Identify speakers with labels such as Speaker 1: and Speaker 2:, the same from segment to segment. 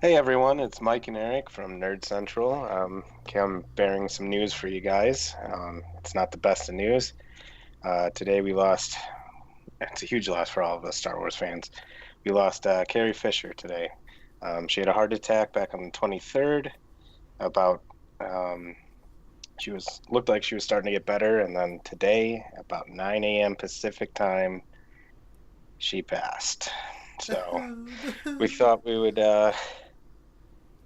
Speaker 1: Hey everyone, it's Mike and Eric from Nerd Central. I'm bearing some news for you guys. It's not the best of news. Today we lost, it's a huge loss for all of us Star Wars fans. We lost Carrie Fisher today. She had a heart attack back on the 23rd. About, um, she was looked like she was starting to get better, and then today, about 9 a.m. Pacific time, she passed. So we thought we would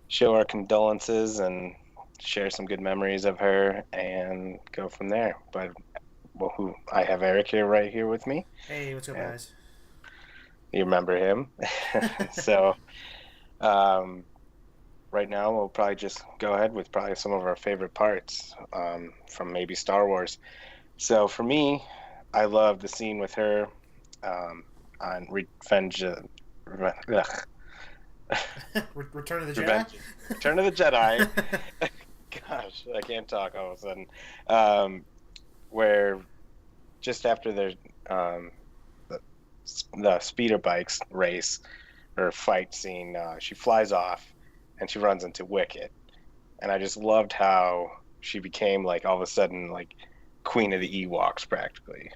Speaker 1: show our condolences and share some good memories of her and go from there. But well, who I have Eric here right here with me,
Speaker 2: Hey, what's up,
Speaker 1: and
Speaker 2: guys?
Speaker 1: you remember him. So um, right now we'll probably just go ahead with probably some of our favorite parts from maybe Star Wars. So for me, I love the scene with her um, on
Speaker 2: Return of the Jedi.
Speaker 1: Revenge, Return of the Jedi. Gosh, I can't talk all of a sudden. Um, where just after um, the, the speeder bikes race or fight scene, she flies off and she runs into Wicket, and I just loved how she became like all of a sudden like queen of the Ewoks practically.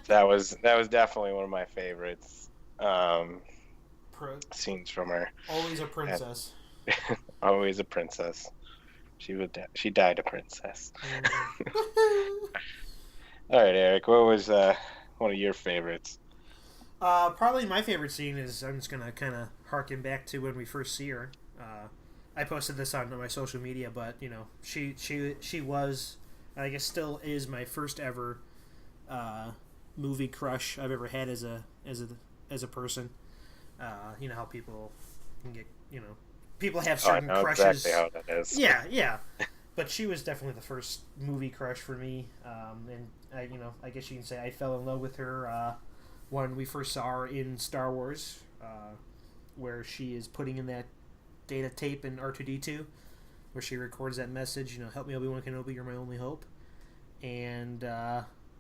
Speaker 1: That was definitely one of my favorites
Speaker 2: Pro-
Speaker 1: scenes from her.
Speaker 2: Always a
Speaker 1: And
Speaker 2: princess.
Speaker 1: always a princess. She died a princess. All right, Eric. What was one of your favorites?
Speaker 2: Probably my favorite scene is I'm just gonna kind of harken back to when we first see her. I posted this on my social media, but she was, I guess, still is my first ever movie crush I've ever had as a person. You know how people can get people have
Speaker 1: Oh, I
Speaker 2: certain
Speaker 1: know exactly
Speaker 2: crushes.
Speaker 1: how that is.
Speaker 2: Yeah, yeah. But she was definitely the first movie crush for me, and I guess you can say I fell in love with her when we first saw her in Star Wars, where she is putting in that data tape in R2D2, where she records that message. Help me, Obi-Wan Kenobi, you're my only hope. And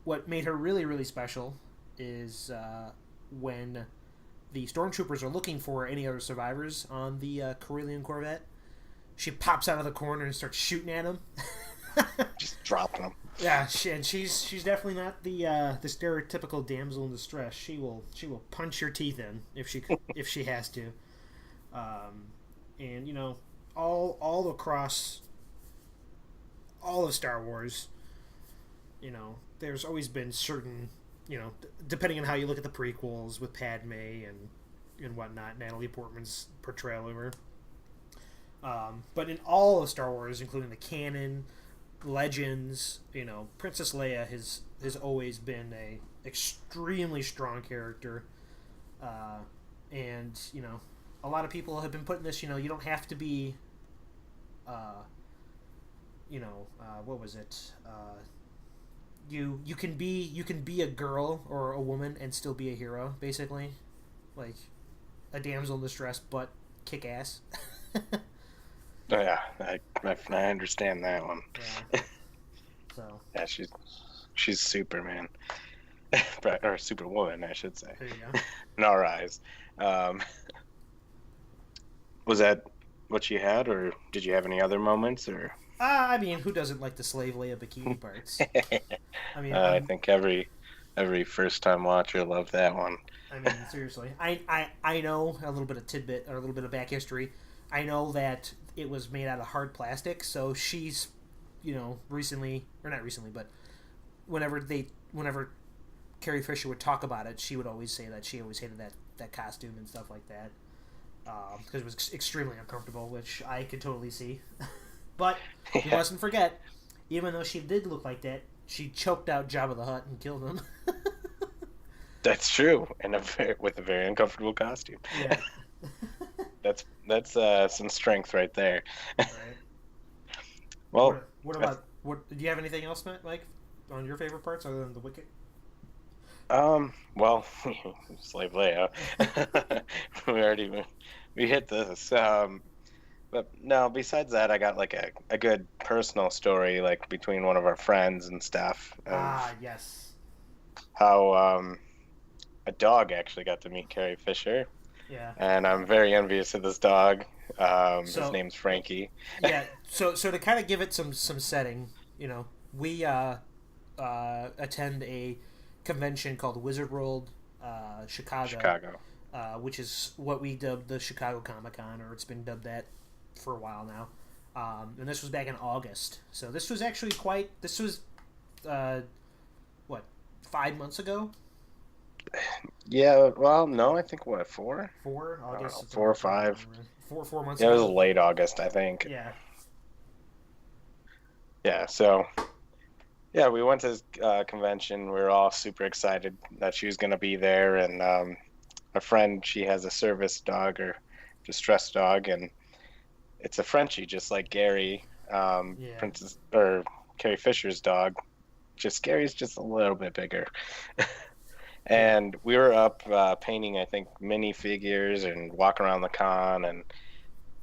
Speaker 2: what made her really, really special is when the stormtroopers are looking for any other survivors on the Corellian Corvette. She pops out of the corner and starts shooting at them.
Speaker 1: Just dropping them.
Speaker 2: Yeah, and she's definitely not the stereotypical damsel in distress. She will punch your teeth in if she has to. And all across all of Star Wars, there's always been certain, depending on how you look at the prequels with Padme and whatnot, Natalie Portman's portrayal of her. But in all of Star Wars, including the canon, Legends, Princess Leia has always been a extremely strong character, and a lot of people have been putting this. You don't have to be, what was it? You can be a girl or a woman and still be a hero, basically, like a damsel in distress, but kick ass.
Speaker 1: Oh, yeah, I understand that one.
Speaker 2: Yeah. So
Speaker 1: Yeah, she's Superman, or Superwoman, I should say,
Speaker 2: there you go.
Speaker 1: in our eyes. Um, was that what she had, or did you have any other moments? Or
Speaker 2: I mean, who doesn't like the slave Leia bikini parts? I mean,
Speaker 1: I think every first time watcher loved that one.
Speaker 2: seriously, I know a little bit of tidbit or a little bit of back history. I know that it was made out of hard plastic, so she's, recently or not recently, but whenever Carrie Fisher would talk about it, she would always say that she always hated that costume and stuff like that because it was extremely uncomfortable, which I could totally see. But we
Speaker 1: Yeah,
Speaker 2: mustn't forget, even though she did look like that, she choked out Jabba the Hutt and killed him.
Speaker 1: that's true, and with a very uncomfortable costume.
Speaker 2: Yeah.
Speaker 1: That's some strength right there.
Speaker 2: Right.
Speaker 1: Well,
Speaker 2: What about what? Do you have anything else, Mike, on your favorite parts other than the Wicket?
Speaker 1: well, Slave Leia. we already we hit this. But no, besides that, I got like a good personal story, like between one of our friends and stuff, of
Speaker 2: Ah, yes.
Speaker 1: how a dog actually got to meet Carrie Fisher,
Speaker 2: Yeah.
Speaker 1: and I'm very envious of this dog. His
Speaker 2: So
Speaker 1: name's Frankie.
Speaker 2: yeah, so to kind of give it some setting, we attend a convention called Wizard World Chicago,
Speaker 1: Chicago.
Speaker 2: which is what we dubbed the Chicago Comic Con, or it's been dubbed that for a while now. And this was back in August, so this was actually quite. This was uh, what 5 months ago.
Speaker 1: Yeah, well, no, I think what, four?
Speaker 2: Four
Speaker 1: I don't
Speaker 2: August,
Speaker 1: know,
Speaker 2: September,
Speaker 1: four or
Speaker 2: October,
Speaker 1: five.
Speaker 2: November. 4 months
Speaker 1: Yeah, it was
Speaker 2: ago.
Speaker 1: late August, I think.
Speaker 2: Yeah,
Speaker 1: Yeah, so yeah, we went to convention. We were all super excited that she was going to be there, and a friend, she has a service dog or distress dog, and it's a Frenchie, just like Gary,
Speaker 2: yeah,
Speaker 1: Princess or Carrie Fisher's dog. Just Gary's just a little bit bigger.
Speaker 2: yeah,
Speaker 1: And we were up painting, I think, minifigures and walking around the con and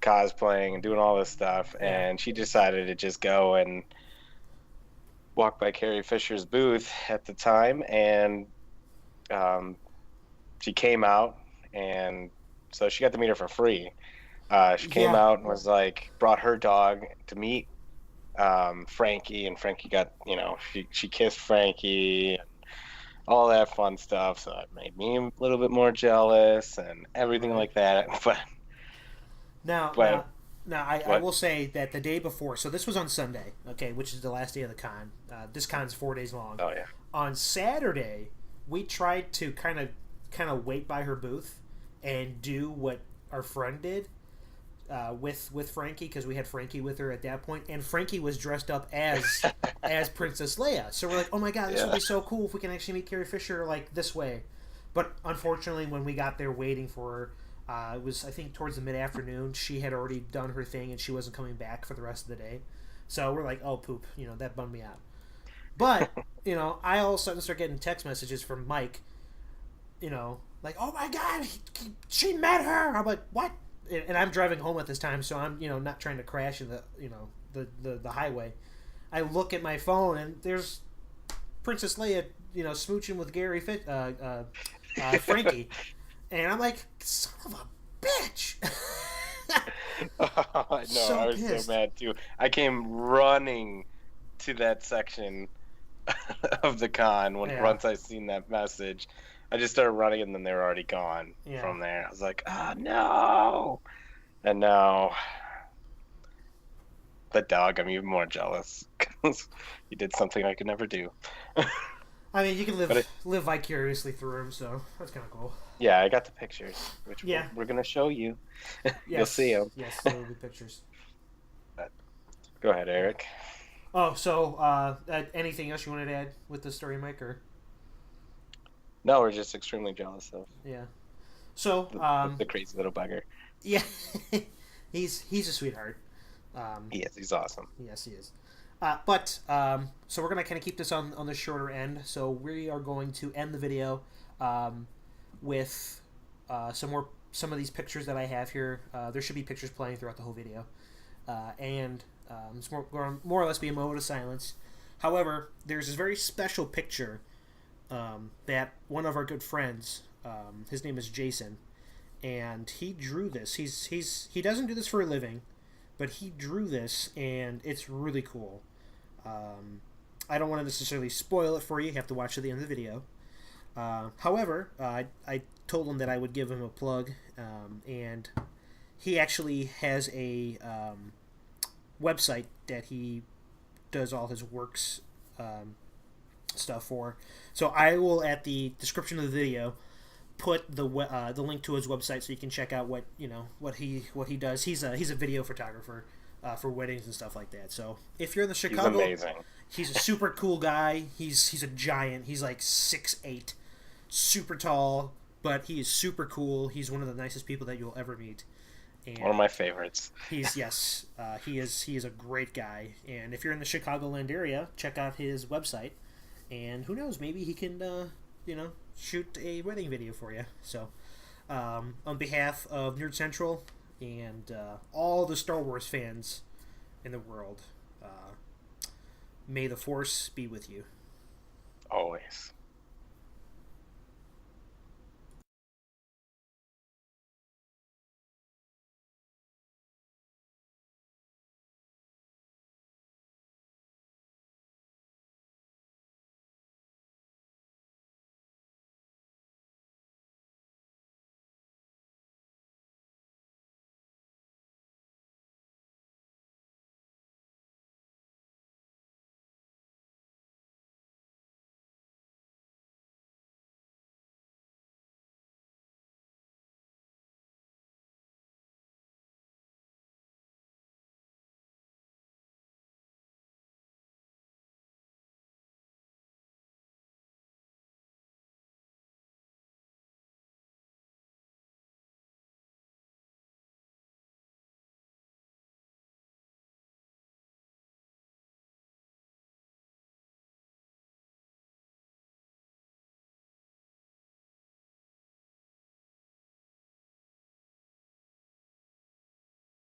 Speaker 1: cosplaying and doing all this stuff.
Speaker 2: yeah.
Speaker 1: And she decided to just go and walk by Carrie Fisher's booth at the time. And um, she came out, and so she got to meet her for free. She came
Speaker 2: Yeah,
Speaker 1: out and was like, brought her dog to meet Frankie, and Frankie got, she kissed Frankie, all that fun stuff. So it made me a little bit more jealous and everything
Speaker 2: right.
Speaker 1: like that.
Speaker 2: Now,
Speaker 1: But
Speaker 2: now, now, I
Speaker 1: what?
Speaker 2: will say that the day before, so this was on Sunday, okay, which is the last day of the con. This con's 4 days long.
Speaker 1: Oh yeah,
Speaker 2: On Saturday, we tried to kind of wait by her booth and do what our friend did with Frankie, because we had Frankie with her at that point, and Frankie was dressed up as Princess Leia. So we're like, oh my god, this would
Speaker 1: yeah.
Speaker 2: be so cool if we can actually meet Carrie Fisher like this way. But unfortunately, when we got there waiting for her, it was, I think, towards the mid afternoon. She had already done her thing and she wasn't coming back for the rest of the day. So we're like, oh poop, that bummed me out. But I all of a sudden start getting text messages from Mike. Like, oh my god, she met her. I'm like, what? And I'm driving home at this time, so I'm not trying to crash in the highway. I look at my phone and there's Princess Leia, smooching with Frankie, and I'm like, son of a bitch.
Speaker 1: I know, I
Speaker 2: So
Speaker 1: was so
Speaker 2: pissed.
Speaker 1: mad too. I came running to that section of the con when
Speaker 2: Yeah,
Speaker 1: once I seen that message. I just started running, and then they were already gone
Speaker 2: yeah.
Speaker 1: from there. I was like, oh no. And now the dog, I'm even more jealous because he did something I could never do.
Speaker 2: I mean, you can
Speaker 1: But
Speaker 2: live vicariously through him, so that's kind of cool.
Speaker 1: yeah, I got the pictures, which
Speaker 2: Yeah.
Speaker 1: we're gonna show you. You'll see
Speaker 2: Yes.
Speaker 1: them.
Speaker 2: Yes. There will be pictures.
Speaker 1: Go ahead, Eric.
Speaker 2: Oh, so anything else you wanted to add with the story, Mike? Or
Speaker 1: No, we're just extremely jealous of
Speaker 2: yeah. So
Speaker 1: the crazy little bugger.
Speaker 2: yeah, he's a sweetheart. Um,
Speaker 1: He is. He's awesome.
Speaker 2: yes, he is. But so we're gonna kind of keep this on the shorter end. So we are going to end the video um, with some of these pictures that I have here. There should be pictures playing throughout the whole video, and it's more or less be a moment of silence. However, there's this very special picture that one of our good friends, his name is Jason, and he drew this. He doesn't do this for a living, but he drew this, and it's really cool. I don't want to necessarily spoil it for you. You have to watch to the end of the video. However, I told him that I would give him a plug, and he actually has a website that he does all his works stuff for. So I will, at the description of the video, put the link to his website so you can check out what he does. He's a video photographer for weddings and stuff like that. So if you're in the
Speaker 1: He's
Speaker 2: Chicago,
Speaker 1: amazing.
Speaker 2: he's a super cool guy. He's a giant. He's like 6'8", super tall, but he is super cool. He's one of the nicest people that you'll ever meet.
Speaker 1: One of
Speaker 2: And
Speaker 1: my favorites.
Speaker 2: he is a great guy. And if you're in the Chicagoland area, check out his website. And who knows, maybe he can shoot a wedding video for you. So on behalf of Nerd Central and all the Star Wars fans in the world, may the Force be with you.
Speaker 1: Always.